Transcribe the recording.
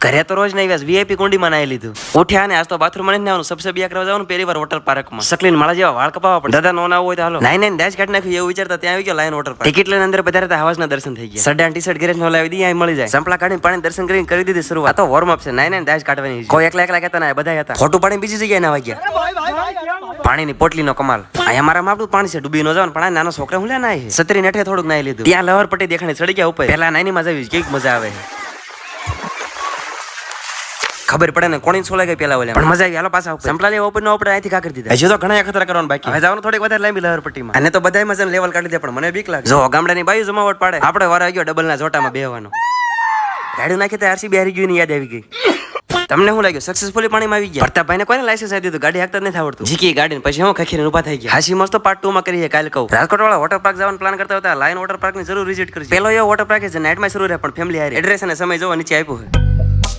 ઘરે તો રોજ નહીં વીઆઈપી કુંડીમાં નાઈ લીધું. ઉઠ્યા ને આજ તો બાથરૂમ માં નથી સબસે બિયા કરવા જવાનું પહેલી વાર વોટર પાર્કમાં. સકલીન માળા જેવા વાળ કપાવા પણ દાદા નો ના હોય તો હાલો નાઈ નાઈ ડેશ કાઢી નાખ્યું એવું વિચારતા ત્યાં આવી ગયો લાયન વોટર પાર્ક. ટિકિટ લઈને અંદર પધારે હવાસના દર્શન થઈ ગયા. સડા ટી શર્ટ ગેરેજ નો લાવી દી અહીં મળી જાય. સંપલા કાઢીને પાણી દર્શન કરીને કરી દીધી શરૂઆત. આ તો વોર્મ અપ છે. નાઈ નાઈ ડેશ કાઢવાની. કોઈ એકલા એકલા કહેતા ના બધા હતા. ખોટું પાણી બીજી જગ્યાએ ના વાગ્યા. પાણીની પોટલીનો કમાલ. અહીંયા મારા માપનું પાણી છે. ડૂબી નો જાવ પણ નાનો છોકરા હું લે નાય સત્રી નેઠે થોડુંક નાઈ લીધું. ત્યાં લહર પટ્ટી દેખાણી ચડી ગયા ઉપર. પેલા નાની માં જવી કેવી મજા આવે. ખબર પડે ને કોણી સોલા ગઈ પેલા ઓલે પણ મજા આવી. હાલો પાછા સંપલા લેવા ઉપર નો આપણે અહીંથી કા કરી દીધા. હજુ તો ઘણા ખતરા કરવાનું બાકી. હવે જવાનું થોડીક વધારે લાંબી લહર પટ્ટીમાં. અને તો બધાય મજા લેવલ કાઢી દે પણ મને બીક લાગે. જો ગામડાની બાઈ જમાવટ પાડે. આપણે વાર આવી ગયો ડબલ ના જોટામાં બેહવાનો. ગાડી નાખી તો આરસી બેહરી ગયું ની યાદ આવી ગઈ. તમને શું લાગ્યું સક્સેસફુલી પાણીમાં આવી ગયા? પ્રતાપભાઈને કોઈને લાયસન્સ આપી દીધું? ગાડી હાંકતા નથી આવડતું. જીકી ગાડીને પછી હું ખખીને ઉભા થઈ ગયા. હાસી મસ્ત પાર્ટ 2 માં કરીએ કાલે કહું. રાજકોટ વાળા વોટર પાર્ક જવાનું પ્લાન કરતા હતા. લાયન વોટર પાર્ક ની જરૂર વિઝિટ કરજો. પેલો એ વોટર પાર્ક છે નાઇટમાં શરૂ રહે પણ ફેમિલી હારે. એડ્રેસ અને સમય જોવા નીચે આપ્યું છે.